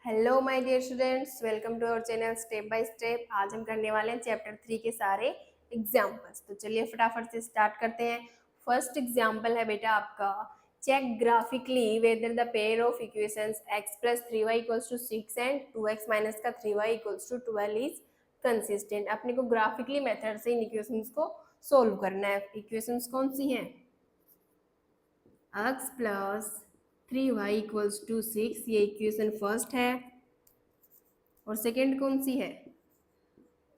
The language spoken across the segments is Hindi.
Hello my dear students, welcome to our channel step by step. आज हम करने वाले हैं चैप्टर 3 के सारे एग्जाम्पल्स। तो चलिए फटाफट से स्टार्ट करते हैं। फर्स्ट एग्जाम्पल है बेटा आपका, check graphically whether the pair of equations x plus 3y equals to 6 and 2x minus का 3y equals to 12 is consistent. अपने को ग्राफिकली मेथड से इन इक्वेशंस को सोल्व करना है। इक्वेशंस कौन सी हैं? x plus 3y equals to 6, ये इक्वेशन फर्स्ट है। और सेकेंड कौन सी है?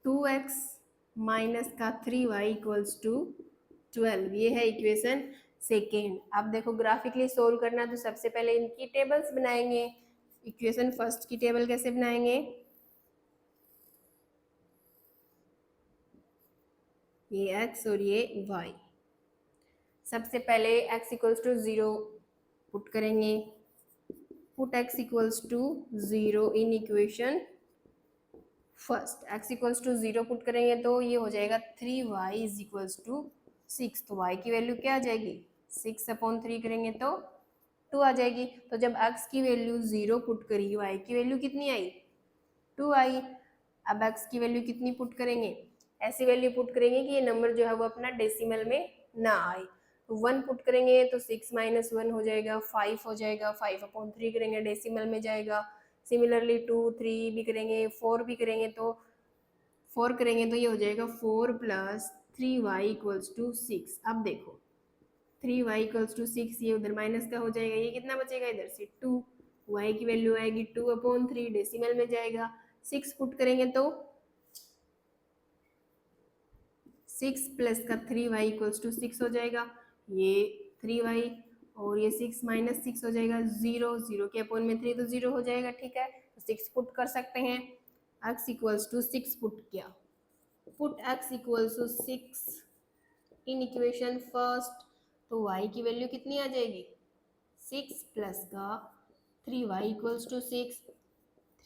2x माइनस का 3y इक्वल्स टू 12, ये है इक्वेशन सेकेंड। अब देखो ग्राफिकली सोल्व करना, तो सबसे पहले इनकी टेबल्स बनाएंगे। इक्वेशन फर्स्ट की टेबल कैसे बनाएंगे? ये x और ये y। सबसे पहले x इक्वल्स टू 0 पुट करेंगे। Put x equals to 0 in equation first. x equals to 0 put करेंगे तो ये हो जाएगा 3y इज इक्वल्स टू 6। तो y की वैल्यू क्या आ जाएगी? 6/3 करेंगे तो 2 आ जाएगी। तो जब x की वैल्यू 0 पुट करी, y की वैल्यू कितनी आई? 2 आई। अब x की वैल्यू कितनी पुट करेंगे? ऐसी वैल्यू पुट करेंगे कि ये नंबर जो है वो अपना डेसिमल में ना आए। तो 1 पुट करेंगे तो 6 माइनस 1 हो जाएगा 5 हो जाएगा। 5/3 करेंगे डेसिमल में जाएगा। सिमिलरली 2 3 भी करेंगे, 4 भी करेंगे तो 4 करेंगे तो ये हो जाएगा 4 प्लस 3y इक्वल्स टू 6। अब देखो 3y इक्वल्स टू 6, ये उधर माइनस का हो जाएगा, ये कितना बचेगा इधर से 2। y की वैल्यू आएगी 2/3, डेसिमल में जाएगा। 6 पुट करेंगे तो 6 प्लस का 3y इक्वल्स टू 6 हो जाएगा। ये 3y और ये 6 माइनस 6 हो जाएगा 0। 0 के अपॉन में 3 तो 0 हो जाएगा, ठीक है। तो 6 पुट कर सकते हैं। x इक्वल्स टू 6 पुट किया। Put x equals to 6 in equation first, तो y की वैल्यू कितनी आ जाएगी? 6 प्लस का 3y इक्वल्स टू 6।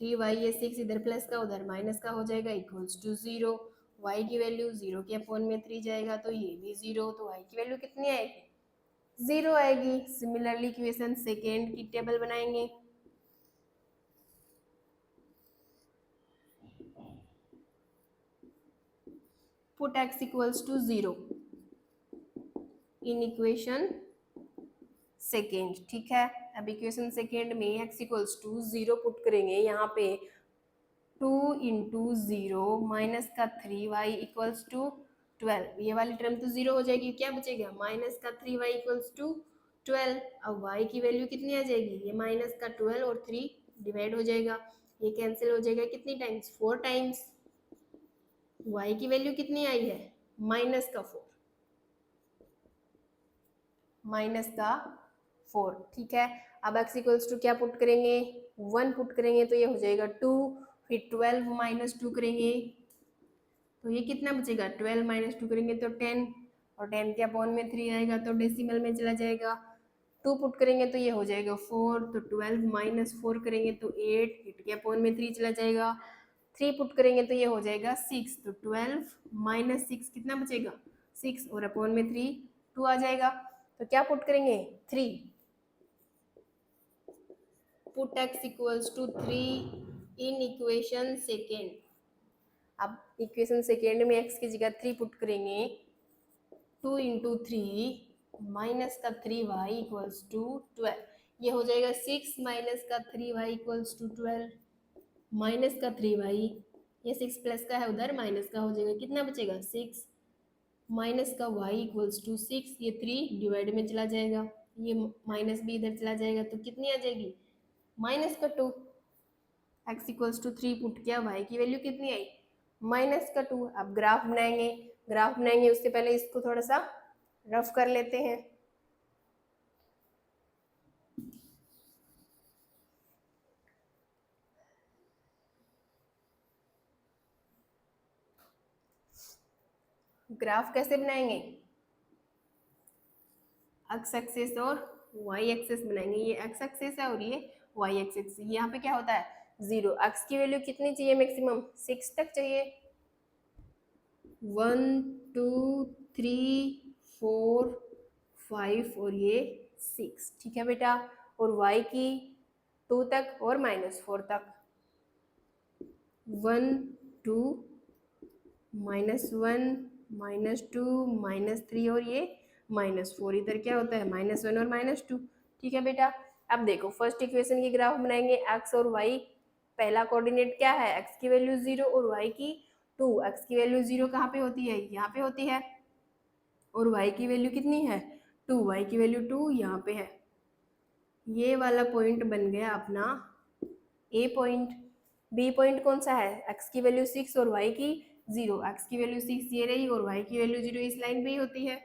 3y ये 6 इधर प्लस का उधर माइनस का हो जाएगा इक्वल्स टू 0। y की वैल्यू 0 के अपॉन में 3 जाएगा तो ये भी 0। तो y की वैल्यू कितनी आएगी? 0 आएगी। सिमिलरली इक्वेशन सेकेंड की टेबल बनाएंगे। Put x equals to 0 in equation second, ठीक है। अब इक्वेशन सेकेंड में x इक्वल्स टू 0 पुट करेंगे। यहाँ पे 2 इंटू 0 माइनस का 3y इक्वल्स टू 12, ये वाली टर्म तो 0 हो जाएगी। क्या बचेगा? माइनस का 3y इक्वल्स टू 12। अब y की वैल्यू कितनी आ जाएगी? ये माइनस का 12 और 3 डिवाइड हो जाएगा, ये कैंसिल हो जाएगा। कितनी टाइम्स? 4 टाइम्स। y की वैल्यू कितनी आई है? माइनस का 4। माइनस का 4, ठीक है। अब x इक्वल्स टू क्या पुट करेंगे? 1 पुट करेंगे तो ये हो जाएगा 2। फिर 12 माइनस 2 करेंगे तो ये कितना बचेगा? 12 माइनस 2 करेंगे तो 10, और 10 के अपॉन में 3 आएगा तो डेसिमल में चला जाएगा। 2 पुट करेंगे तो ये हो जाएगा 4। तो 12 माइनस 4 करेंगे तो 8, 8 के अपॉन में 3 चला जाएगा। 3 पुट करेंगे तो ये हो जाएगा 6। तो 12 माइनस 6 कितना बचेगा? 6, और अपॉन में 3 2 आ जाएगा। तो क्या पुट करेंगे? 3। Put x equals to 3 in equation second. अब इक्वेशन सेकेंड में x की जगह 3 पुट करेंगे। 2 इंटू 3 माइनस का 3y इक्वल्स टू 12, ये हो जाएगा 6 माइनस का 3y इक्वल्स टू 12। माइनस का 3y, ये 6 प्लस का है उधर माइनस का हो जाएगा। कितना बचेगा? 6 माइनस का y इक्वल्स टू 6, ये 3 डिवाइड में चला जाएगा, ये माइनस भी इधर चला जाएगा तो कितनी आ जाएगी? माइनस का 2। x इक्वल्स टू 3 पुट किया, y की वैल्यू कितनी आई? माइनस का 2। अब ग्राफ बनाएंगे। ग्राफ बनाएंगे उससे पहले इसको थोड़ा सा रफ कर लेते हैं। ग्राफ कैसे बनाएंगे? x एक्सिस और y एक्सिस बनाएंगे। ये x एक्सिस है और ये y एक्सिस। यहाँ पे क्या होता है? 0। x की वैल्यू कितनी चाहिए? मैक्सिमम 6 तक चाहिए। 1 2 3 4 5 और ये 6, ठीक है बेटा। और y की 2 तक और -4 तक, 1 2 -1 -2 -3 और ये -4, इधर क्या होता है -1 और -2। ठीक है बेटा, अब देखो फर्स्ट इक्वेशन की ग्राफ बनाएंगे, एक्स और वाई, पहला कोऑर्डिनेट क्या है, एक्स की वैल्यू 0 और वाई की 2। एक्स की वैल्यू 0 कहाँ पे होती है, यहाँ पे होती है, और y की वैल्यू कितनी है 2, y की वैल्यू 2 यहाँ पे है। ये वाला पॉइंट बन गया अपना ए पॉइंट। बी पॉइंट कौन सा है, x की वैल्यू 6 और y की 0, x की वैल्यू 6 ये रही और y की वैल्यू 0 इस लाइन पे ही होती है।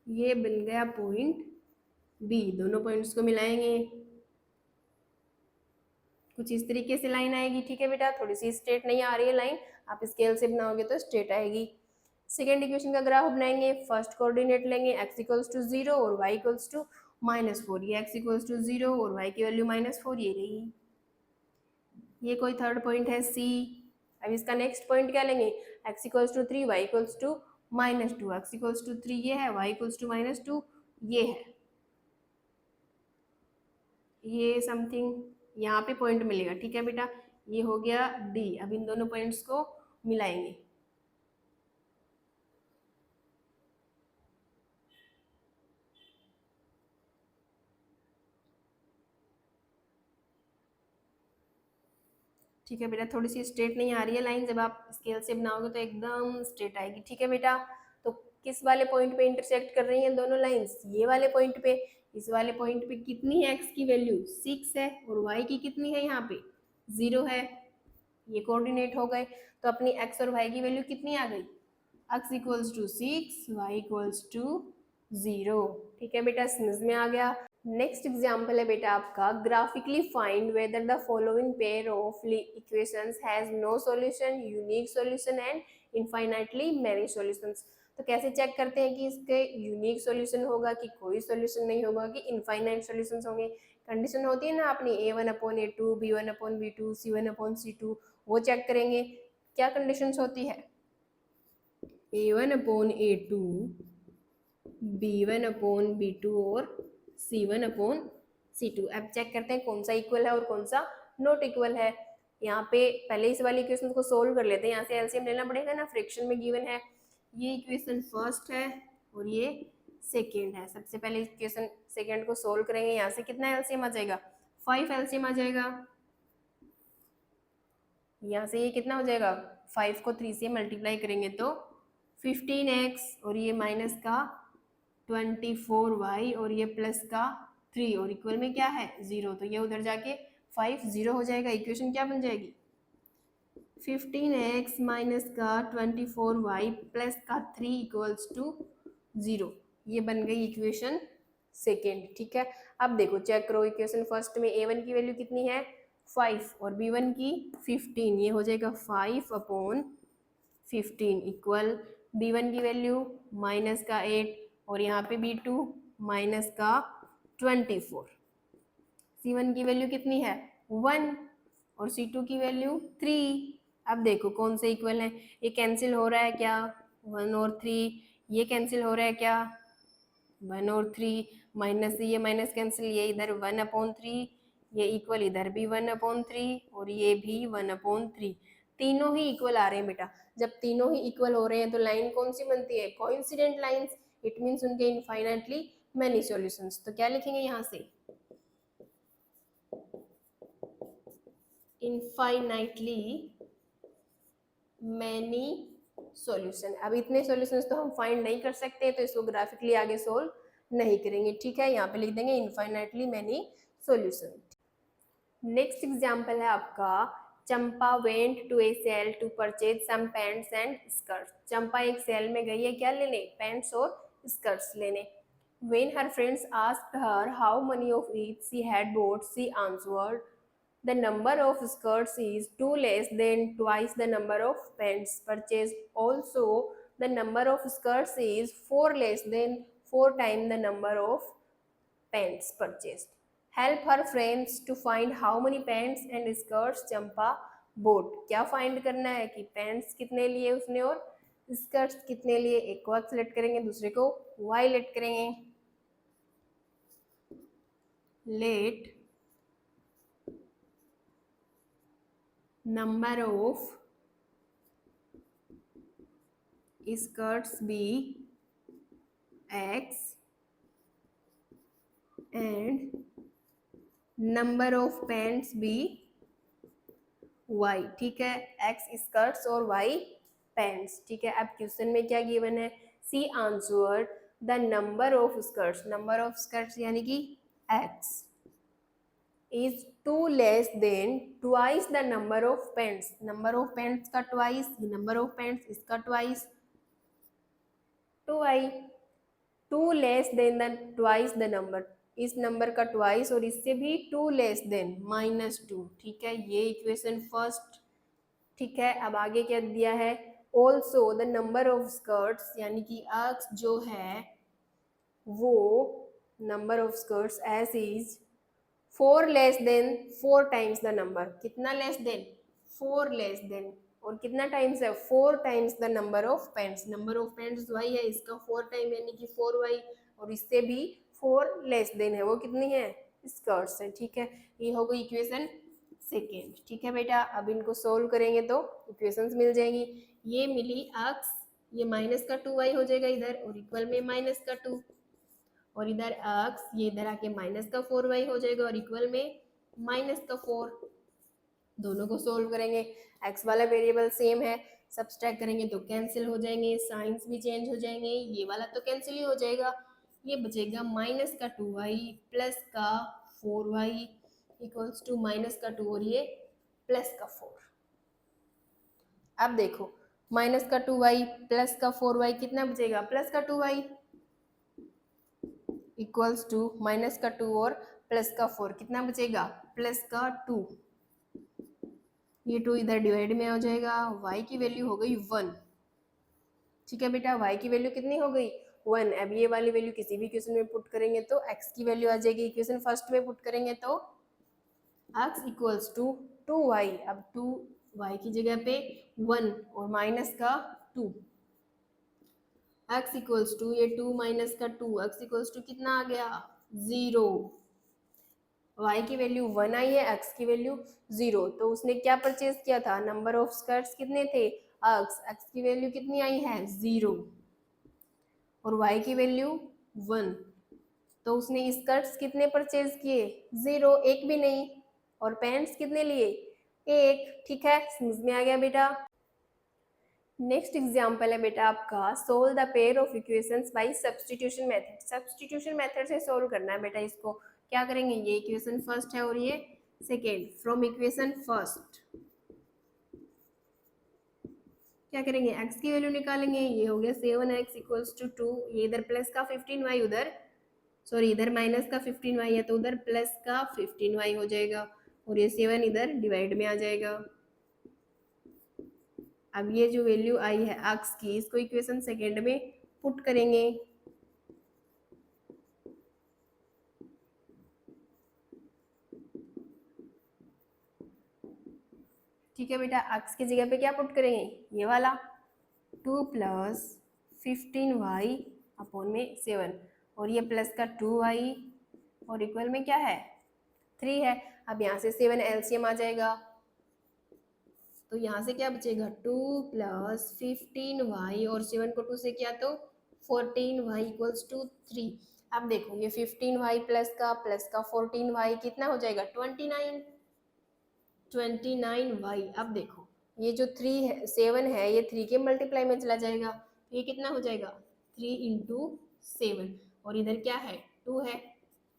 ये बन गया पॉइंट बी। दोनों पॉइंट्स को मिलाएंगे, कुछ इस तरीके से लाइन आएगी। ठीक है बेटा, थोड़ी सी स्ट्रेट नहीं आ रही है लाइन, आप स्केल से बनाओगे तो स्ट्रेट आएगी। सेकेंड इक्वेशन का ग्राफ बनाएंगे, फर्स्ट कोऑर्डिनेट लेंगे x इक्वल्स टू 0 और y इक्वल्स टू -4, ये x इक्वल्स टू 0 और y की वैल्यू -4 ये रही। ये कोई थर्ड पॉइंट है C। अब इसका नेक्स्ट पॉइंट क्या लेंगे, x equals to 3 y equals to -2, x equals to 3 ये है, y इक्वल्स टू -2 ये है, ये समथिंग यहाँ पे पॉइंट मिलेगा। ठीक है बेटा, ये हो गया D। अब इन दोनों पॉइंट्स को मिलाएंगे, ठीक है बेटा, थोड़ी सी स्ट्रेट नहीं आ रही है लाइन, जब आप स्केल से बनाओगे तो एकदम स्ट्रेट आएगी। ठीक है बेटा, तो किस वाले पॉइंट पे इंटरसेक्ट कर रही हैं दोनों लाइंस, ये वाले पॉइंट पे। इस वाले पॉइंट पे कितनी है x की वैल्यू 6 है और y की कितनी है यहाँ पे 0 है, ये कोऑर्डिनेट हो गए। तो अपनी x और y की वैल्यू कितनी आ गई, x equals to 6, y equals to 0। ठीक है बेटा, समझ में आ गया। नेक्स्ट एग्जाम्पल है बेटा आपका, graphically find whether the following pair of equations has no solution, unique solution and infinitely many solutions. तो कैसे चेक करते हैं कि इसके यूनिक सॉल्यूशन होगा कि कोई सॉल्यूशन नहीं होगा कि इनफाइनाइट सॉल्यूशंस होंगे। कंडीशन होती है ना अपनी a1/a2, b1/b2, c1/c2, वो चेक करेंगे। क्या कंडीशंस होती है, a1/a2, b1/b2 और c1/c2। अब चेक करते हैं कौन सा इक्वल है और कौन सा नॉट इक्वल है। यहाँ पे पहले इस वाली इक्वेशन को सोल्व कर लेते हैं, यहाँ से एलसीएम लेना पड़ेगा ना, फ्रैक्शन में गिवन है। ये इक्वेशन फर्स्ट है और ये सेकेंड है। सबसे पहले इक्वेशन सेकेंड को सोल्व करेंगे, यहाँ से कितना एलसीएम आ जाएगा 5 एलसीएम आ जाएगा। यहाँ से ये कितना हो जाएगा, 5 को 3 से मल्टीप्लाई करेंगे तो 15x और ये माइनस का 24y और ये प्लस का 3 और इक्वल में क्या है 0, तो ये उधर जाके 5 0 हो जाएगा। इक्वेशन क्या बन जाएगी 15x माइनस का 24y प्लस का 3 इक्वल्स टू 0। ये बन गई इक्वेशन सेकेंड। ठीक है, अब देखो चेक करो, इक्वेशन फर्स्ट में a1 की वैल्यू कितनी है 5 और b1 की 15, ये हो जाएगा 5/15 इक्वल b1 की वैल्यू माइनस का 8 और यहाँ पे b2 माइनस का 24, c1 की वैल्यू कितनी है 1 और c2 की वैल्यू 3। अब देखो कौन से इक्वल है, ये कैंसिल हो रहा है क्या 1 और 3, ये कैंसिल हो रहा है क्या 1 और 3, माइनस से ये माइनस कैंसिल, ये इधर 1/3, ये इक्वल इधर भी 1/3 और ये भी 1/3, तीनों ही इक्वल आ रहे हैं बेटा। जब तीनों ही इक्वल हो रहे हैं तो लाइन कौन सी बनती है, कोइंसिडेंट लाइंस। इट मींस उनके इनफाइनाइटली मैनी सॉल्यूशंस। तो क्या लिखेंगे यहाँ से, इनफाइनाइटली मैनी सॉल्यूशन। अब इतने सॉल्यूशंस तो हम फाइंड नहीं कर सकते, तो इसको ग्राफिकली आगे सोल्व नहीं करेंगे। ठीक है, यहाँ पे लिख देंगे infinitely many solution. Next example है आपका, Champa went to a sale to purchase some pants and skirts. Champa एक सेल में गई है क्या लेने, पैंट्स और स्कर्ट्स लेने। When her friends asked her how many of each she had bought, she answered, the number of skirts is 2 less than twice the number of pants purchased. Also, the number of skirts is 4 less than 4 times the number of pants purchased. Help her friends to find how many pants and skirts Champa bought. क्या फाइंड करना है कि पैंट्स कितने लिए उसने और स्कर्ट्स कितने लिए। एक को x लेट करेंगे, दूसरे को y लेट करेंगे। Let number of skirts be x and number of pants be y। ठीक है, x skirts और y pants। ठीक है, अब क्वेश्चन में क्या गिवन है, see answered the number of skirts, number of skirts यानी कि x is 2 less than twice the number of pants, number of pants का twice, number of pants इसका twice, 2y, 2 less than the twice the number, इस नंबर का ट्वाइस और इससे भी 2 लेस देन -2। ठीक है, ये इक्वेशन फर्स्ट। ठीक है, अब आगे क्या दिया है, also the number of skirts यानी कि x जो है वो number of skirts S is 4 less than 4 times the number, कितना लेस देन 4 लेस देन, और कितना टाइम्स है 4 times the number of paints, number of paints y है इसका 4 टाइम यानी कि 4y, और इससे भी 4 लेस देन है, वो कितनी है स्कर्ट्स है। ठीक है, ये हो गई इक्वेशन सेकेंड। ठीक है बेटा, अब इनको सोल्व करेंगे तो इक्वेशंस मिल जाएंगी, ये मिली x, ये माइनस का 2y हो जाएगा इधर और इक्वल में माइनस का 2, और इधर x ये इधर आके माइनस का 4y हो जाएगा और इक्वल में माइनस का 4। दोनों को सोल्व करेंगे, x वाला वेरिएबल सेम है, सब्सट्रैक्ट करेंगे तो कैंसिल हो जाएंगे, साइंस भी चेंज हो जाएंगे, ये वाला तो कैंसिल ही हो जाएगा, ये बचेगा माइनस का 2y प्लस का 4y इक्वल्स टू माइनस का 2 और ये प्लस का 4। अब देखो माइनस का 2y प्लस का 4y कितना बचेगा, प्लस का 2y इक्वल्स टू माइनस का 2 और प्लस का 4 कितना बचेगा, प्लस का 2, ये 2 इधर डिवाइड में आ जाएगा, y की वैल्यू हो गई 1। ठीक है बेटा, y की वैल्यू कितनी हो गई 1। अब ये वाली वैल्यू किसी भी इक्वेशन में पुट करेंगे तो x की वैल्यू आ जाएगी, इक्वेशन फर्स्ट में पुट करेंगे तो x इक्वल्स टू 2y, अब 2y की जगह पे 1 और माइनस का 2, x इक्वल्स टू ये 2 माइनस का 2, x इक्वल्स टू कितना आ गया 0, y की वैल्यू 1 आई है, x की वैल्यू 0, तो उसने क्या परचेज किया था, नंबर ऑफ स्कर्ट्स कितने थे x की वैल्यू कितनी आई है 0 और y की वैल्यू 1, तो उसने स्कर्ट्स कितने परचेज किए 0, एक भी नहीं, और पैंट्स कितने लिए 1। ठीक है, समझ में आ गया बेटा। नेक्स्ट एग्जाम्पल है बेटा आपका, solve the pair of equations bye substitution method. Substitution method से सोल्व करना है बेटा, इसको क्या करेंगे, ये इक्वेशन फर्स्ट है और ये सेकेंड, फ्रॉम इक्वेशन फर्स्ट क्या करेंगे, x की वैल्यू निकालेंगे, ये हो गया 7x इक्वल्स टू 2, ये इधर प्लस का 15y उधर, सॉरी इधर माइनस का 15y है तो उधर प्लस का 15y हो जाएगा, और ये 7 इधर डिवाइड में आ जाएगा। अब ये जो वैल्यू आई है x की, इसको इक्वेशन सेकेंड में पुट करेंगे, ठीक है बेटा, x की जगह पे क्या पुट करेंगे, ये वाला 2 प्लस 15y अपॉन में 7, और ये प्लस का 2y और इक्वल में क्या है 3 है। अब यहाँ से 7 एलसीएम आ जाएगा, तो यहाँ से क्या बचेगा 2 प्लस 15y और 7 को 2 से किया तो 14y इक्वल्स टू 3। अब देखो ये 15y प्लस का 14y कितना हो जाएगा 29y। अब देखो ये जो 3 है 7 है ये 3 के मल्टीप्लाई में चला जाएगा, तो ये कितना हो जाएगा 3 इंटू 7, और इधर क्या है 2 है।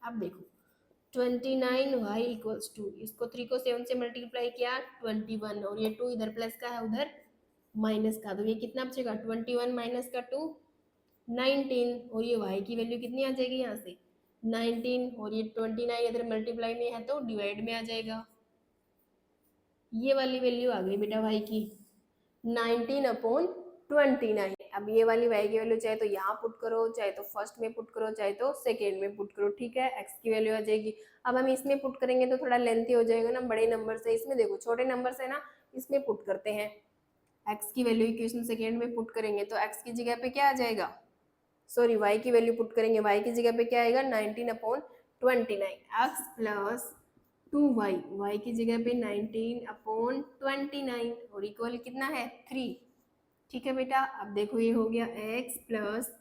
अब देखो 29y इक्वल्स टू, इसको 3 को 7 से मल्टीप्लाई किया 21, और ये 2 इधर प्लस का है उधर माइनस का, तो ये कितना बचेगा 21 माइनस का 2 19, और ये y की वैल्यू कितनी आ जाएगी यहाँ से 19, और ये 29 इधर मल्टीप्लाई में है तो डिवाइड में आ जाएगा, ये वाली वैल्यू आ गई बेटा y की 19/29। अब ये वाली y की वैल्यू चाहे तो यहाँ पुट करो, चाहे तो फर्स्ट में पुट करो, चाहे तो सेकेंड में पुट करो। ठीक है, x की वैल्यू आ जाएगी। अब हम इसमें पुट करेंगे तो थोड़ा लेंथी हो जाएगा ना, बड़े नंबर से, इसमें देखो छोटे नंबर से ना, इसमें पुट करते हैं, x की वैल्यू इक्वेशन सेकेंड में पुट करेंगे तो x की जगह पे क्या आ जाएगा, सॉरी y की वैल्यू पुट करेंगे, y की जगह पे क्या आएगा 19/29, x प्लस 2y, y की जगह पे 19/29 और इक्वल कितना है 3। ठीक है बेटा, अब देखो ये हो गया x प्लस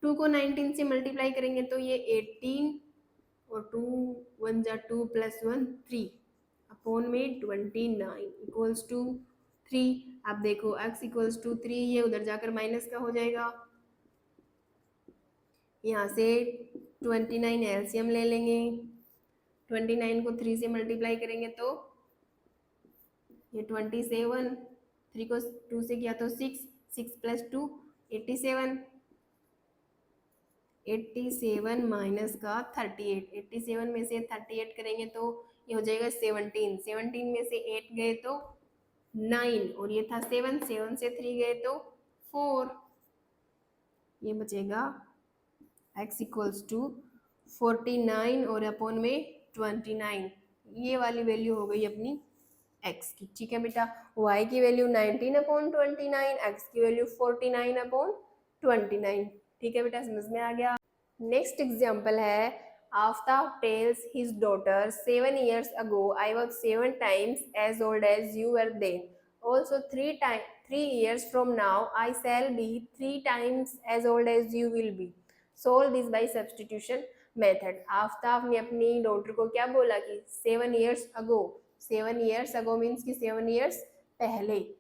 2 को 19 से मल्टीप्लाई करेंगे तो ये 18 और 2 1 जा 2 प्लस 1 3 अपॉन में 29 इक्वल्स टू 3। अब देखो x इक्वल्स टू 3, ये उधर जाकर माइनस का हो जाएगा, यहाँ से 29 एलसीएम ले लेंगे, 29 को 3 से मल्टीप्लाई करेंगे तो ये 27, 3 को 2 से किया तो 6, 6 प्लस 2 87, 87 माइनस का 38, 87 में से 38 करेंगे तो ये हो जाएगा 17, 17 में से 8 गए तो 9 और ये था 7, 7 से 3 गए तो 4, ये बचेगा x इक्वल्स टू 49 और अपॉन में 29, ये वाली वैल्यू हो गई अपनी x की। ठीक है बेटा, y की वैल्यू 19/29, x की वैल्यू 49/29। ठीक है बेटा, समझ में आ गया। नेक्स्ट एग्जाम्पल है, Aftab tales his daughter 7 years ago I was 7 times as old as you were then, also 3 years from now I shall be 3 times as old as you will be, solve this by substitution method। Aftab ने अपनी डॉटर को क्या बोला कि 7 years ago, 7 years ago means कि 7 years पहले,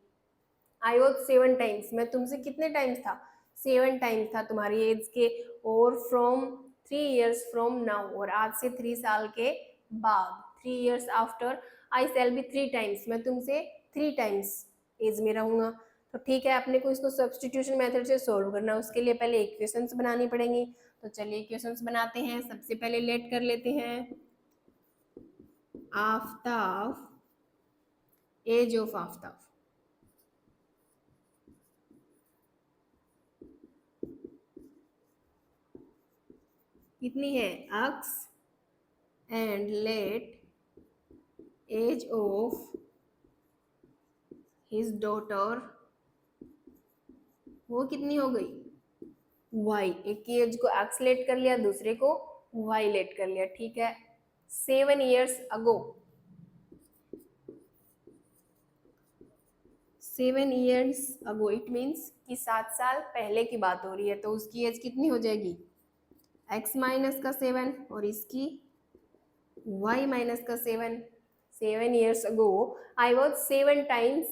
आई वॉज 7 टाइम्स, मैं तुमसे कितने टाइम्स था, 7 टाइम्स था तुम्हारी एज के, और फ्रॉम 3 years फ्रॉम नाउ, और आज से 3 साल के बाद, 3 years after I shall be 3 times, मैं तुमसे 3 टाइम्स एज में रहूंगा। तो ठीक है, अपने को इसको सब्सटीट्यूशन मेथड से सोल्व करना, उसके लिए पहले इक्वेशंस बनानी पड़ेंगी। तो चलिए इक्वेशंस बनाते हैं। सबसे पहले लेट कर लेते हैं आफ्ताब, एज ऑफ आफ्ताब कितनी है x, and let age of his daughter, वो कितनी हो गई y, एक की एज को x लेट कर लिया, दूसरे को y लेट कर लिया। ठीक है, 7 years ago, 7 years ago it means कि 7 साल पहले की बात हो रही है, तो उसकी एज कितनी हो जाएगी x माइनस का 7 और इसकी y माइनस का 7। 7 years ago I was 7 times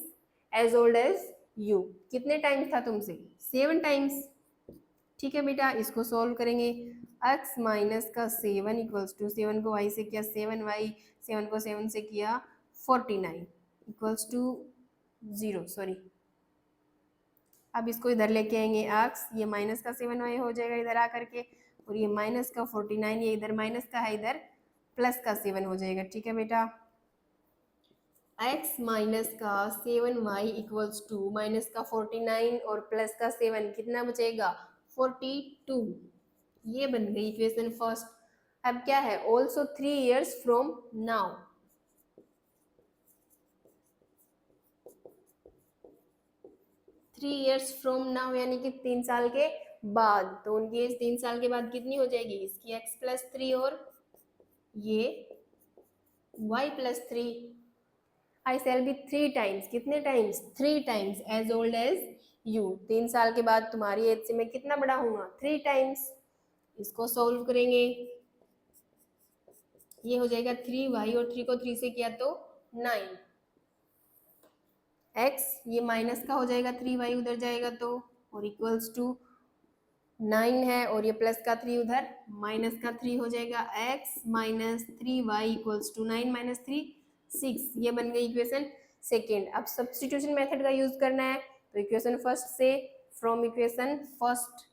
as old as you, कितने टाइम्स था तुमसे 7 टाइम्स। ठीक है बेटा, इसको सॉल्व करेंगे, x माइनस का 7 इक्वल्स टू 7 को y से किया 7y, 7 को 7 से किया 49 इक्वल्स टू 0, सॉरी। अब इसको इधर लेके आएंगे x, ये माइनस का 7y हो जाएगा इधर आकर के, और ये माइनस का 49, ये इधर माइनस का है, इधर प्लस का 7 हो जाएगा। ठीक है बेटा, x माइनस का 7y इक्वल्स टू माइनस का 49 और प्लस का 7, कितना बचेगा 42, ये बन गई इक्वेशन फर्स्ट। अब क्या है, also 3 years from now, 3 years from now यानी कि 3 साल के बाद, तो उनकी एज 3 साल के बाद कितनी हो जाएगी, इसकी x प्लस 3 और ये y plus 3, I shall be 3 times, कितने times 3 times as old as you, 3 साल के बाद तुम्हारी एज से मैं कितना बड़ा हूँ 3 टाइम्स। इसको सोल्व करेंगे, ये हो जाएगा 3y और 3 को 3 से किया तो 9, x ये माइनस का हो जाएगा 3y उधर जाएगा तो, और इक्वल्स टू 9 है, और ये प्लस का 3 उधर माइनस का 3 हो जाएगा, x minus 3y equals to 9 minus 3 6, ये बन गई इक्वेशन सेकेंड। अब सब्स्टिट्यूशन मेथड का यूज करना है, तो इक्वेशन फर्स्ट से from equation first,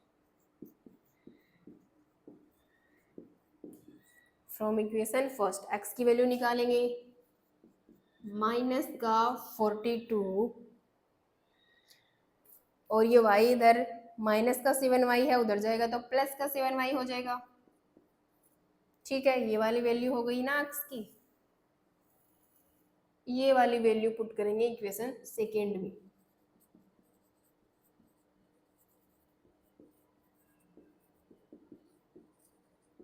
from equation first x की वैल्यू निकालेंगे, माइनस का 42 और ये y इधर माइनस का 7y है, उधर जाएगा तो प्लस का 7y हो जाएगा। ठीक है, ये वाली वैल्यू हो गई ना x की, ये वाली वैल्यू पुट करेंगे इक्वेशन सेकेंड में।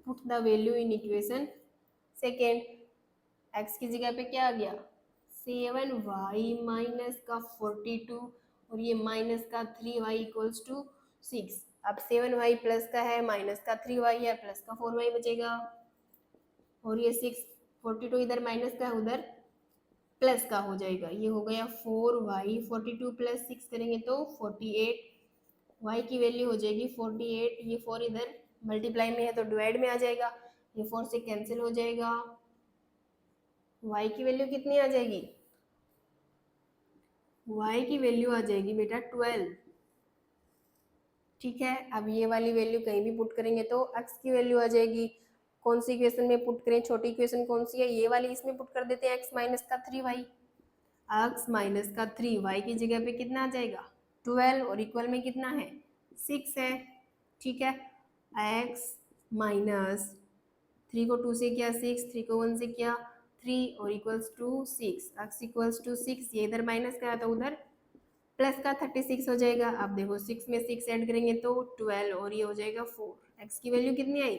Put the value in equation second, x की जगह पे क्या आ गया 7y माइनस का 42 और ये माइनस का 3y इक्वल्स टू 6। अब 7y प्लस का है, माइनस का 3y है, प्लस का 4y बचेगा और ये 6 42 इधर माइनस का है, उधर प्लस का हो जाएगा। ये हो गया 4y 42 प्लस 6 करेंगे तो 48, y की वैल्यू हो जाएगी 48। ये 4 इधर मल्टीप्लाई में है तो डिवाइड में आ जाएगा, ये 4 से कैंसिल हो जाएगा। y की वैल्यू कितनी आ जाएगी, y की वैल्यू आ जाएगी बेटा 12। ठीक है, अब ये वाली वैल्यू कहीं भी पुट करेंगे तो x की वैल्यू आ जाएगी। कौन सी इक्वेशन में पुट करें, छोटी इक्वेशन कौन सी है, ये वाली, इसमें पुट कर देते हैं x माइनस का 3y। x माइनस का 3y की जगह पे कितना आ जाएगा 12 और इक्वल में कितना है 6 है। ठीक है, x माइनस 3 को 2 से किया 6, 3 को 1 से किया 3 और equals to 6, x equals to 6। ये इधर माइनस का है तो उधर प्लस का 36 हो जाएगा। अब देखो 6 में 6 ऐड करेंगे तो 12 और ये हो जाएगा 4। x की वैल्यू कितनी आई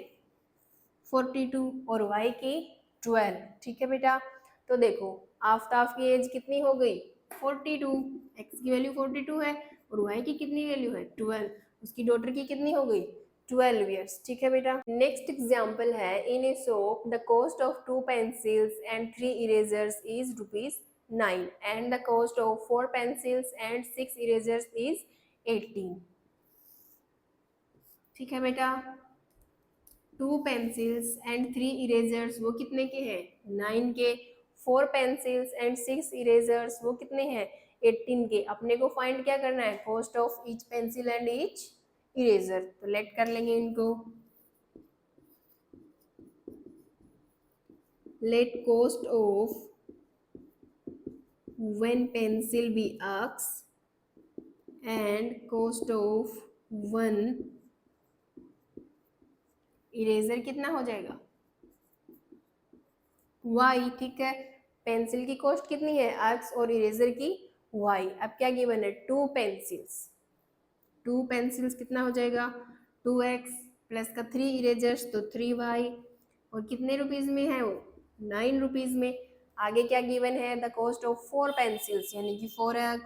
42 और y की 12। ठीक है बेटा, तो देखो आफ्ताब की एज कितनी हो गई 42, x की वैल्यू 42 है और y की कितनी वैल्यू है 12, उसकी डॉटर की कितनी हो गई 12 ईयर्स। ठीक है बेटा, नेक्स्ट एग्जाम्पल है in a shop the cost of 2 pencils and 3 erasers is ₹9 and the cost of 4 pencils and 6 erasers is 18। ठीक है बेटा, 2 पेंसिल्स एंड 3 इरेजर्स वो कितने के हैं 9 के, 4 पेंसिल्स एंड 6 इरेजर्स वो कितने हैं 18 के। अपने को फाइंड क्या करना है cost of each pencil and each eraser. तो लेट कर लेंगे इनको, let cost of one pencil be x and cost of one eraser कितना हो जाएगा y। ठीक है, पेंसिल की कॉस्ट कितनी है x और इरेजर की y। अब क्या गिवन है 2 पेंसिल्स, 2 पेंसिल्स कितना हो जाएगा 2x प्लस का 3 इरेजर्स तो 3y और कितने रुपीज में है वो 9 रुपीज में। आगे क्या गिवन है द कॉस्ट ऑफ 4 पेंसिल्स यानी कि 4x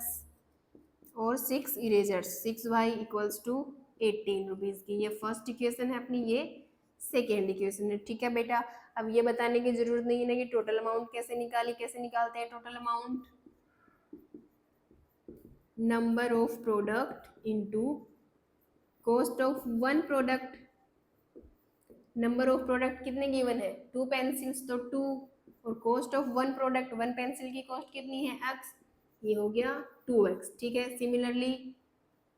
और 6 erasers 6y equals to 18 rupees की। ये फर्स्ट इक्वेशन है अपनी, ये सेकेंड इक्वेशन है। ठीक है बेटा, अब ये बताने की जरूरत नहीं है ना कि टोटल अमाउंट कैसे निकाली, कैसे निकालते हैं total amount, number of product into cost of one product. Number of product कितने गिवन है 2 पेंसिल्स तो 2 और cost of one product, one pencil की कॉस्ट कितनी है x, ये हो गया 2x। ठीक है, सिमिलरली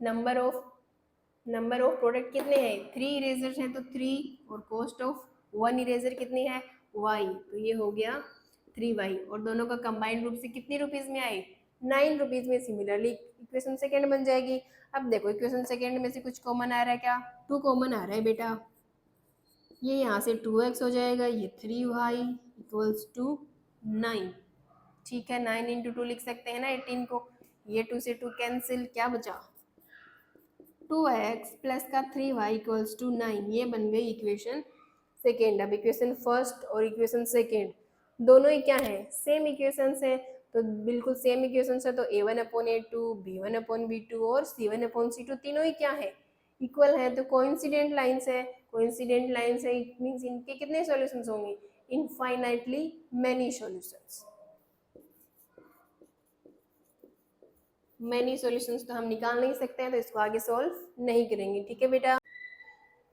नंबर ऑफ प्रोडक्ट कितने हैं 3 इरेजर्स हैं तो 3 और कॉस्ट ऑफ वन इरेजर कितनी है y, तो ये हो गया 3y और दोनों का कंबाइंड रूप से कितनी रुपीज में आए 9 रुपीज में। सिमिलरली इक्वेशन सेकेंड बन जाएगी। अब देखो इक्वेशन सेकेंड में से कुछ कॉमन आ रहा है क्या 2 कॉमन आ रहा है बेटा, ये यहाँ से 2x हो जाएगा, ये 3y इक्वल्स टू 9। ठीक है, 9 इंटू 2 लिख सकते हैं ना 18 को, ये 2 से 2 कैंसिल, क्या बचा 2x प्लस का 3y इक्वल्स टू 9। ये बन गई इक्वेशन सेकेंड। अब इक्वेशन फर्स्ट और इक्वेशन सेकेंड दोनों ही क्या है सेम इक्वेशंस हैं, तो बिल्कुल सेम इक्वेशंस है तो a1/a2 b1/b2 और c1/c2 तीनों ही क्या है इक्वल है, तो कोइंसिडेंट लाइंस है। कोइंसिडेंट लाइंस है इट मींस इनके कितने सॉल्यूशंस होंगे infinitely many solutions. Many solutions तो हम निकाल नहीं सकते हैं तो इसको आगे सॉल्व नहीं करेंगे। ठीक है बेटा,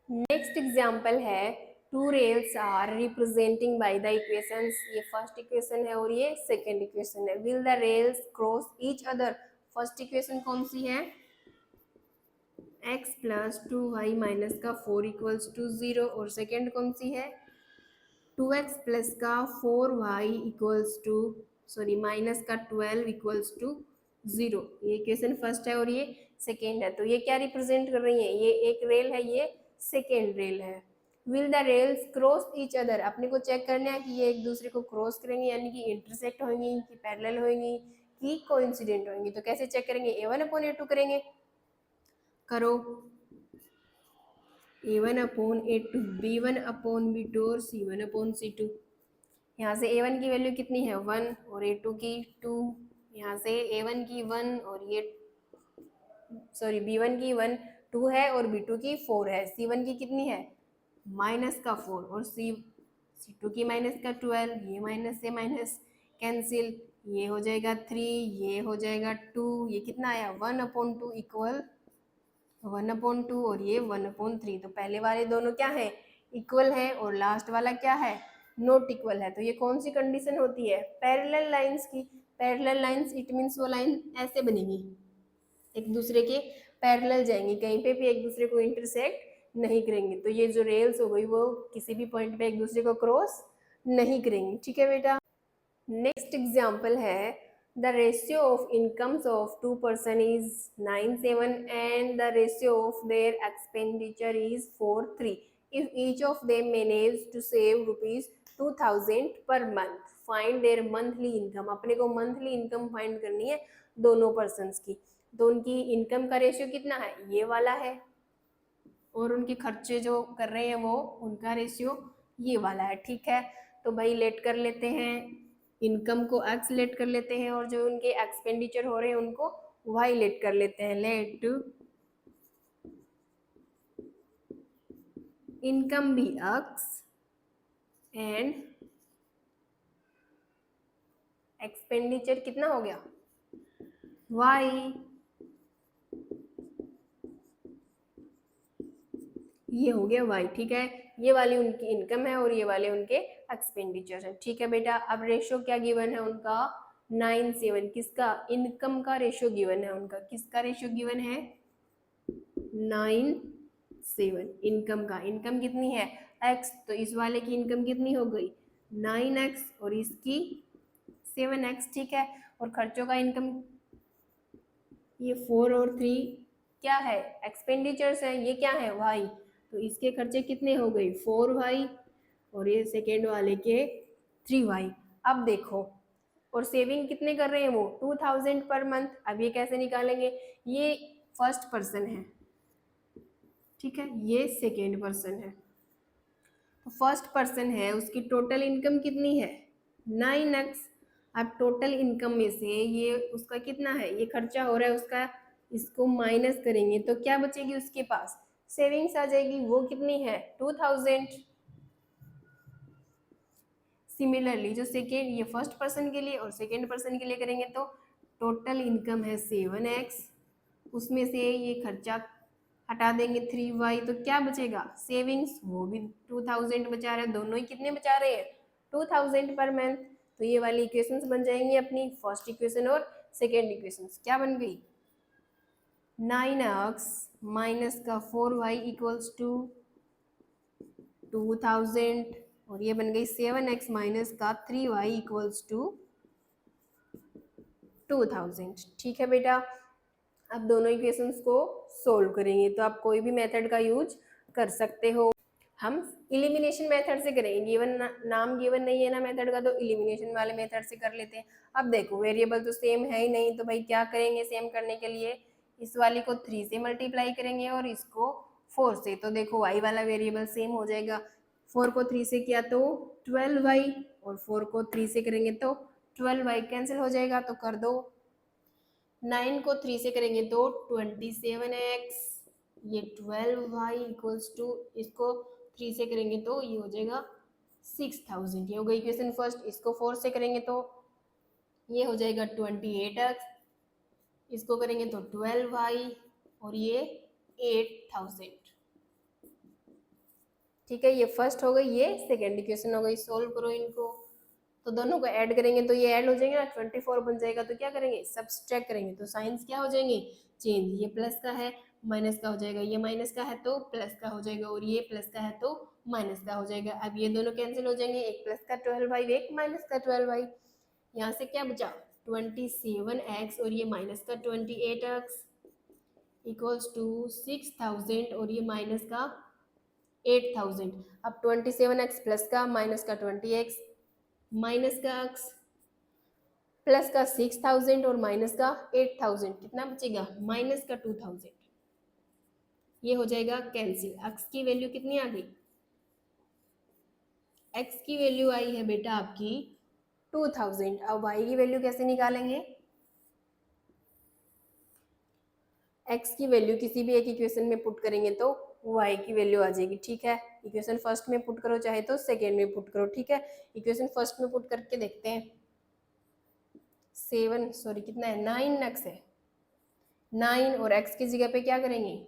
नेक्स्ट एग्जाम्पल है two rails are representing by the equations. ये फर्स्ट इक्वेशन है और ये सेकंड इक्वेशन है। Will the rails cross each other. First equation कौन सी है x प्लस 2y माइनस का 4 इक्वल्स टू 0 और सेकेंड कौन सी है 2x प्लस का 4y equals to sorry minus का 12 इक्वल्स टू 0। ये इक्वेशन फर्स्ट है और ये सेकेंड है। तो ये क्या रिप्रेजेंट कर रही है, ये एक रेल है, ये सेकेंड रेल है। Will the rails cross each other, अपने को चेक करना है कि ये एक दूसरे को क्रॉस करेंगे यानी कि इंटरसेक्ट होंगी, कि पैरेलल होंगी, कि कोइंसिडेंट होंगी। तो कैसे चेक करेंगे a1/a2 करेंगे, करो a1/a2 b1/b2 और c1/c2 यहाँ से a1 की वैल्यू कितनी है 1 और a2 की 2, यहाँ से a1 की 1 और ये b1 की 1 2 है और b2 की 4 है, c1 की कितनी है -4 और c2 की -12, ये माइनस से माइनस कैंसिल, ये हो जाएगा 3, ये हो जाएगा 2, ये कितना आया 1/2 इक्वल 1/2 और ये 1/3। तो पहले वाले दोनों क्या है इक्वल है और लास्ट वाला क्या है नॉट इक्वल है। तो ये कौन सी कंडीशन होती है पैरेलल लाइंस की। पैरेलल लाइंस इट मीन्स वो लाइन ऐसे बनेगी, एक दूसरे के पैरेलल जाएंगी, कहीं पे भी एक दूसरे को इंटरसेक्ट नहीं करेंगे। तो ये जो रेल्स हो गई वो किसी भी पॉइंट पे एक दूसरे को क्रॉस नहीं करेंगी। ठीक है बेटा। नेक्स्ट एग्जाम्पल है the ratio of incomes of 2 person is 9/7 and the ratio of their expenditure is 4/3. If each of them manage to save ₹2000 per month, find their monthly income. अपने को मंथली इनकम फाइंड करनी है दोनों पर्सन्स की। तो उनकी इनकम का रेशियो कितना है ये वाला है और उनके खर्चे जो कर रहे हैं वो उनका रेशियो ये वाला है। ठीक है, तो भाई लेट कर लेते हैं, इनकम को एक्स लेट कर लेते हैं और जो उनके एक्सपेंडिचर हो रहे हैं उनको वाई लेट कर लेते हैं। लेट इनकम भी एक्स एंड एक्सपेंडिचर कितना हो गया वाई। ये हो गया वाई। ठीक है, ये वाली उनकी इनकम है और ये वाले उनके एक्सपेंडिचर है। ठीक है बेटा। अब रेशियो क्या गिवन है उनका 9/7। किसका इनकम का रेशियो गिवन है उनका, किसका रेशियो गिवन है 9/7 इनकम का। इनकम कितनी है x, तो इस वाले की इनकम कितनी हो गई 9x और इसकी 7x। ठीक है, और खर्चों का इनकम ये 4 और 3 क्या है एक्सपेंडिचर्स है, ये क्या है y। तो इसके खर्चे कितने हो गए 4y और ये सेकेंड वाले के 3y। अब देखो और सेविंग कितने कर रहे हैं वो 2000 पर मंथ। अब ये कैसे निकालेंगे, ये फर्स्ट पर्सन है, ठीक है, ये सेकेंड पर्सन है। तो फर्स्ट पर्सन है उसकी टोटल इनकम कितनी है 9x। अब टोटल इनकम में से ये उसका कितना है ये खर्चा हो रहा है उसका, इसको माइनस करेंगे तो क्या बचेगी उसके पास सेविंग्स आ जाएगी, वो कितनी है 2000। सिमिलरली जो सेकेंड ये फर्स्ट पर्सन के लिए और सेकेंड पर्सन के लिए करेंगे तो टोटल इनकम है 7x, उसमें से ये खर्चा हटा देंगे 3y तो क्या बचेगा सेविंग्स, वो भी 2000 बचा रहे हैं, दोनों ही कितने बचा रहे हैं 2000 पर मंथ। तो ये वाली इक्वेशंस बन जाएंगी अपनी फर्स्ट इक्वेशन और सेकेंड इक्वेशंस। क्या बन गई 9x माइनस का 4y इक्वल्स टू 2000 और ये बन गई 7x माइनस का 3y इक्वल्स टू 2000। ठीक है बेटा। अब दोनों इक्वेशंस को सोल्व करेंगे तो आप कोई भी मेथड का यूज कर सकते हो। हम इलिमिनेशन मेथड से करेंगे, गिवन नाम गिवन नहीं है ना मेथड का तो इलिमिनेशन वाले मेथड से कर लेते हैं। अब देखो वेरिएबल तो सेम है ही नहीं तो भाई क्या करेंगे सेम करने के लिए इस वाले को 3 से मल्टीप्लाई करेंगे और इसको 4 से। तो देखो y वाला वेरिएबल सेम हो जाएगा, 4 को 3 से किया तो 12y और 4 को 3 से करेंगे तो 12y कैंसिल हो जाएगा तो कर दो। 9 को 3 से करेंगे तो 27x, ये 12y इक्वल्स टू इसको 3 से करेंगे तो ये हो जाएगा 6000। ये हो गई इक्वेशन फर्स्ट। इसको 4 से करेंगे तो ये हो जाएगा 28x, इसको करेंगे तो 12y और ये 8000। ठीक है, ये फर्स्ट हो गई, ये सेकेंड इक्वेशन हो गई। सोल्व करो इनको तो दोनों को ऐड करेंगे तो ये ऐड हो जाएंगे ना 24 बन जाएगा। तो क्या करेंगे सब्सट्रैक्ट करेंगे तो साइंस क्या हो जाएंगे चेंज, ये प्लस का है माइनस का हो जाएगा, ये माइनस का है तो प्लस का हो जाएगा और ये प्लस का है तो माइनस का हो जाएगा। अब ये दोनों कैंसिल हो जाएंगे, एक प्लस का 12y एक माइनस का 12y। यहाँ से क्या बचा 27x और ये माइनस का 28x इक्वल्स टू 6000 और ये माइनस का 8000। अब 27x प्लस का माइनस का 20x माइनस का x प्लस का 6000 और माइनस का 8000 कितना बचेगा माइनस का 2000। ये हो जाएगा कैंसिल। x की वैल्यू कितनी आ गई x की वैल्यू आई है बेटा आपकी 2000। अब y की वैल्यू कैसे निकालेंगे? x की वैल्यू किसी भी एक इक्वेशन में पुट करेंगे तो y की वैल्यू आ जाएगी, ठीक है। इक्वेशन फर्स्ट में पुट करो चाहे तो सेकेंड में पुट करो, ठीक है। इक्वेशन फर्स्ट में पुट करके देखते हैं। 7 सॉरी कितना है 9x है, 9 और x की जगह पे क्या करेंगे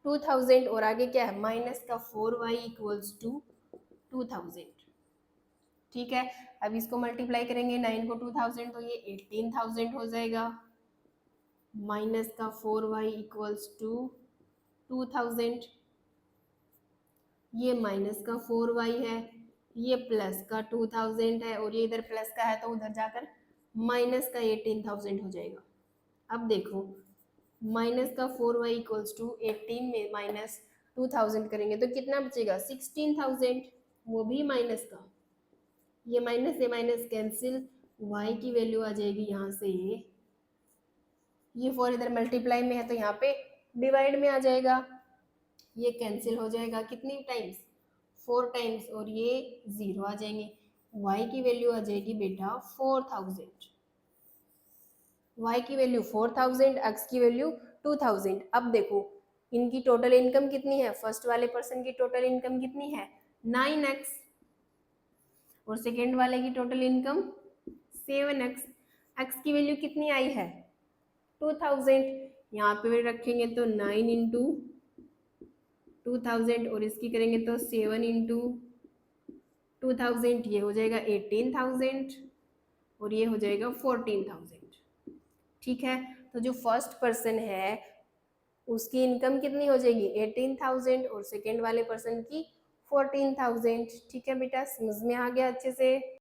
2000 और आगे क्या है माइनस का 4y इक्वल्स टू 2000, ठीक है। अब इसको मल्टीप्लाई करेंगे 9 को 2000 तो ये 18000 हो जाएगा, माइनस का 4y इक्वल्स टू 2000, ये माइनस का 4y है, ये प्लस का 2000 है और ये इधर प्लस का है तो उधर जाकर माइनस का 18000 हो जाएगा। अब देखो माइनस का 4y इक्वल्स टू 18 में माइनस 2000 करेंगे तो कितना बचेगा 16000, वो भी माइनस का, ये माइनस कैंसिल, y की वैल्यू आ जाएगी यहाँ से ये 4 इधर मल्टीप्लाई में है तो यहाँ पे डिवाइड में आ जाएगा, ये कैंसिल हो जाएगा कितनी टाइम्स 4 टाइम्स और ये 0 आ जाएंगे, y की वैल्यू आ जाएगी बेटा 4000, y की वैल्यू 4000, x की वैल्यू 2000। अब देखो इनकी टोटल इनकम कितनी है, फर्स्ट वाले पर्सन की टोटल इनकम कितनी है 9x और सेकेंड वाले की टोटल इनकम 7x, x की वैल्यू कितनी आई है 2000, यहाँ पे रखेंगे तो 9 इंटू 2000 और इसकी करेंगे तो 7 इंटू 2000, ये हो जाएगा 18000 और ये हो जाएगा 14000, ठीक है। तो जो फर्स्ट पर्सन है उसकी इनकम कितनी हो जाएगी 18000 और सेकेंड वाले पर्सन की 14000, ठीक है बेटा, समझ में आ गया अच्छे से।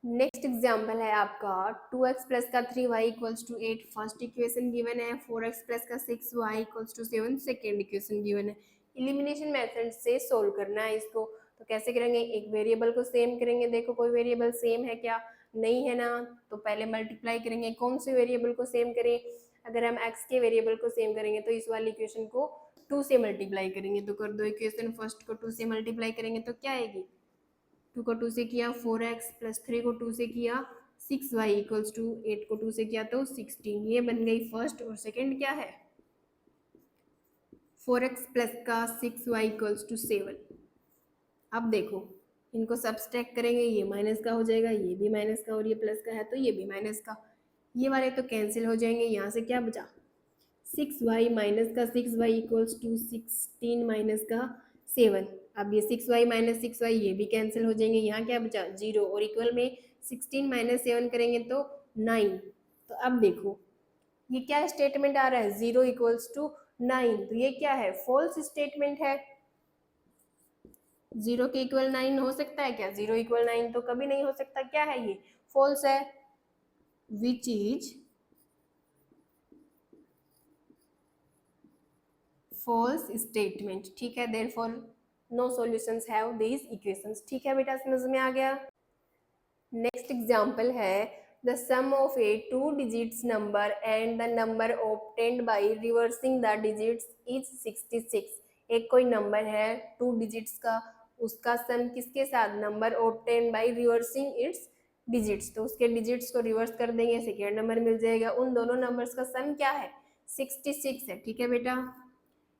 नेक्स्ट एग्जाम्पल है आपका 2x प्लस का 3y equals to 8, first equation given है, 4x प्लस का 6y equals to 7 second equation given है। एलिमिनेशन मेथड से सोल्व करना है इसको, तो कैसे करेंगे, एक वेरिएबल को सेम करेंगे, देखो कोई वेरिएबल सेम है क्या, नहीं है ना, तो पहले मल्टीप्लाई करेंगे, कौन से वेरिएबल को सेम करें, अगर हम x के वेरिएबल को सेम करेंगे तो इस वाली इक्वेशन को 2 से मल्टीप्लाई करेंगे, तो कर दो इक्वेशन फर्स्ट को 2 से मल्टीप्लाई करेंगे तो क्या आएगी 2 को 2 से किया 4x प्लस 3 को 2 से किया 6y इक्वल्स टू 8 को 2 से किया तो 16, ये बन गई फर्स्ट, और सेकंड क्या है 4x प्लस का 6y इक्वल्स टू 7। अब देखो इनको सब्सट्रैक्ट करेंगे, ये माइनस का हो जाएगा, ये भी माइनस का, और ये प्लस का है तो ये भी माइनस का, ये वाले तो कैंसिल हो जाएंगे, यहाँ से क्या बचा 6y माइनस का 6y इक्वल्स टू 16 माइनस का 7। अब ये 6y माइनस 6y ये भी कैंसिल हो जाएंगे, यहाँ क्या बचा 0 और इक्वल में 16 माइनस 7 करेंगे तो 9। तो अब देखो ये क्या स्टेटमेंट आ रहा है 0 इक्वल्स टू 9, तो ये क्या है फॉल्स स्टेटमेंट है, 0 के इक्वल 9 हो सकता है क्या, 0 इक्वल 9 तो कभी नहीं हो सकता, क्या है ये फॉल्स है, विच इज फॉल्स स्टेटमेंट, ठीक है, therefore no solutions have these equations, ठीक है बेटा, समझ में आ गया। नेक्स्ट एग्जांपल है the sum of a 2 digits number and the number obtained by reversing the digits is 66। एक कोई नंबर है 2 डिजिट्स का, उसका सम किसके साथ number obtained by reversing it's digits, तो उसके डिजिट्स को रिवर्स कर देंगे सेकेंड नंबर मिल जाएगा, उन दोनों नंबर्स का सम क्या है 66 है, ठीक है बेटा।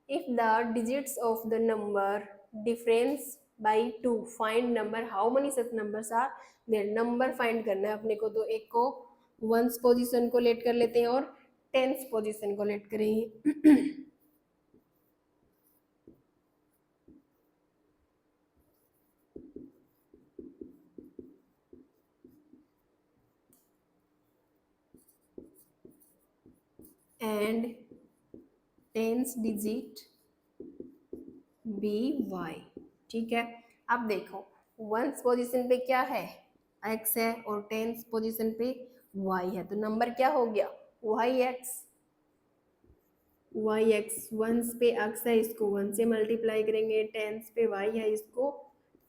If the digits of the number difference by 2, find number how many such numbers are there, number find करना है अपने को, तो एक को 1s पोजीशन को लेट कर लेते हैं और 10s पोजीशन को लेट करेंगे। एंड 10s डिजिट by, ठीक है। अब देखो 1s पोजीशन पे क्या है x है और 10s पोजीशन पे y है, तो नंबर क्या हो गया yx, 1s पे x है इसको 1 से मल्टीप्लाई करेंगे, 10s पे y है इसको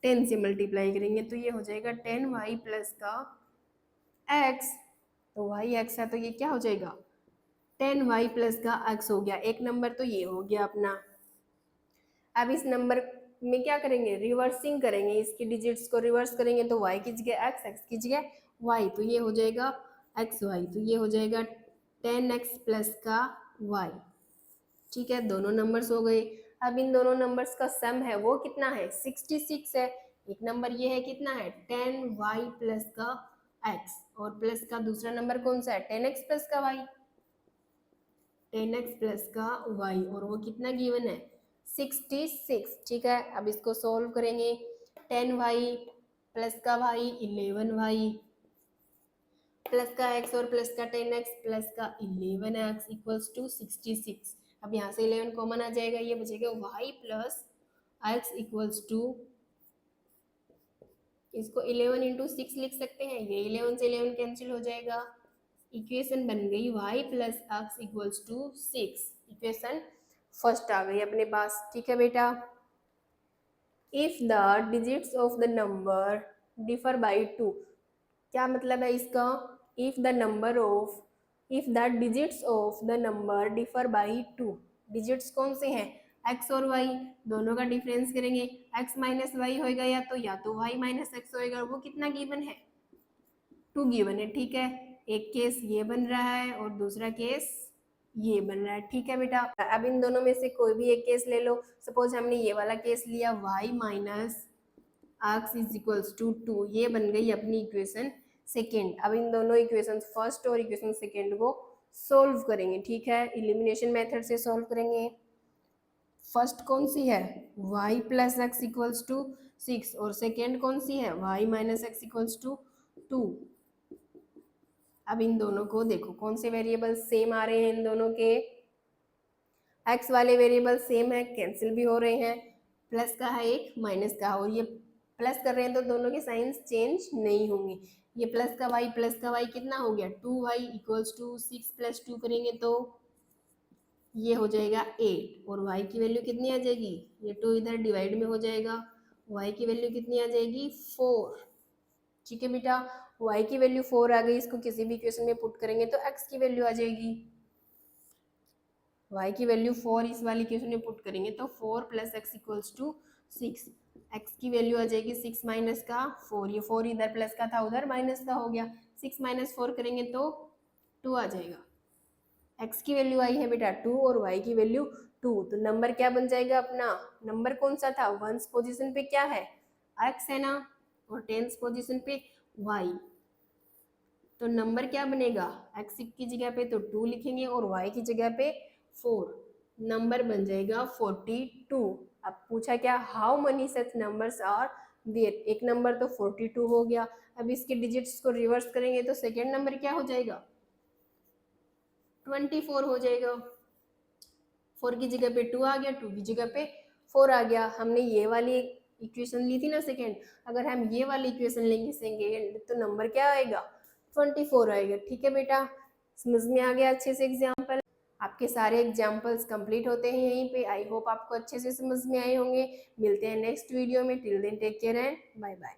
10 से मल्टीप्लाई करेंगे, तो ये हो जाएगा 10y प्लस का x, तो yx है तो ये क्या हो जाएगा 10y प्लस का x हो गया, एक नंबर तो ये हो गया अपना। अब इस नंबर में क्या करेंगे, रिवर्सिंग करेंगे, इसकी डिजिट्स को रिवर्स करेंगे तो y की जगह x, x की जगह y, तो ये हो जाएगा xy, तो ये हो जाएगा 10x प्लस का y। ठीक है, दोनों नंबर्स हो गए। अब इन दोनों नंबर्स का सम है वो कितना है, 66 है। एक नंबर ये है कितना है, 10y प्लस का x, और प्लस का दूसरा नंबर कौन सा है, 10x प्लस का y, 10x प्लस का y, और वो कितना गिवन है, 66। ठीक है, अब इसको सॉल्व करेंगे, 10y प्लस का y 11y प्लस का x और प्लस का 10x प्लस का 11x इक्वल्स टू 66। अब यहाँ से 11 कॉमन आ जाएगा, ये बचेगा y plus x equals to, इसको 11 इंटू 6 लिख सकते हैं, ये 11 से 11 कैंसिल हो जाएगा, इक्वेशन बन गई y plus x equals to 6। Equation first आ गई अपने पास। ठीक है बेटा, if the digits of the number differ by 2, क्या मतलब है इसका, if the number of, if the digits of the number differ by 2, digits कौन से हैं, x और y, दोनों का डिफरेंस करेंगे, x माइनस वाई होएगा या तो y माइनस एक्स होएगा, वो कितना गिवन है, 2 गिवन है। ठीक है, एक केस ये बन रहा है और दूसरा केस ये बन रहा है। ठीक है बेटा, अब इन दोनों में से कोई भी एक केस ले लो, सपोज हमने ये वाला केस लिया, y minus x is equals to 2, ये बन गई अपनी इक्वेशन सेकेंड। अब इन दोनों इक्वेशन फर्स्ट और इक्वेशन सेकेंड को सोल्व करेंगे। ठीक है, इलिमिनेशन मेथड से सोल्व करेंगे। फर्स्ट कौन सी है, y plus x equals to 6, और सेकेंड कौन सी है, y minus x equals to 2। अब इन दोनों को देखो कौन से वेरिएबल सेम आ रहे हैं, इन दोनों के x वाले वेरिएबल सेम है, कैंसिल भी हो रहे हैं, प्लस का है एक, माइनस का, और ये प्लस कर रहे हैं तो दोनों के साइंस चेंज नहीं होंगे। ये प्लस का y कितना हो गया, 2y इक्वल्स टू 6 प्लस 2 करेंगे तो ये हो जाएगा 8, और y की वैल्यू कितनी आ जाएगी, ये 2 इधर डिवाइड में हो जाएगा, y की वैल्यू कितनी आ जाएगी, 4। ठीक है बेटा, y की वैल्यू 4 आ गई, इसको किसी भी इक्वेशन में पुट करेंगे तो x की वैल्यू आ जाएगी, y की वैल्यू 4 इस वाली इक्वेशन में पुट करेंगे तो 4 plus x equals to 6, x की वैल्यू आ जाएगी 6 माइनस का 4, ये 4 इधर प्लस का था उधर माइनस का हो गया, 6 माइनस 4 करेंगे तो 2 आ जाएगा। x की वैल्यू आई है बेटा 2 और y की वैल्यू 2, तो नंबर क्या बन जाएगा अपना, नंबर कौन सा था, 1st पोजीशन पे क्या है, x है ना, और 10th पोजीशन पे y, तो नंबर क्या बनेगा, x की जगह पे तो 2 लिखेंगे और y की जगह पे 4, नंबर बन जाएगा 42। अब पूछा क्या, how many such numbers are there, एक नंबर तो 42 हो गया, अब इसके डिजिट्स को रिवर्स करेंगे तो सेकेंड नंबर क्या हो जाएगा, 24 हो जाएगा, 4 की जगह पे 2 आ गया, 2 की जगह पे 4 आ गया। हमने ये वाली इक्वेशन ली थी ना सेकेंड, अगर हम ये वाली इक्वेशन लेंगे सेकेंड तो नंबर क्या आएगा, 24 आएगा। ठीक है बेटा, समझ में आ गया अच्छे से एग्जाम्पल, आपके सारे एग्जाम्पल्स कंप्लीट होते हैं यहीं पे। आई होप आपको अच्छे से समझ में आए होंगे। मिलते हैं नेक्स्ट वीडियो में, till then take care and bye bye.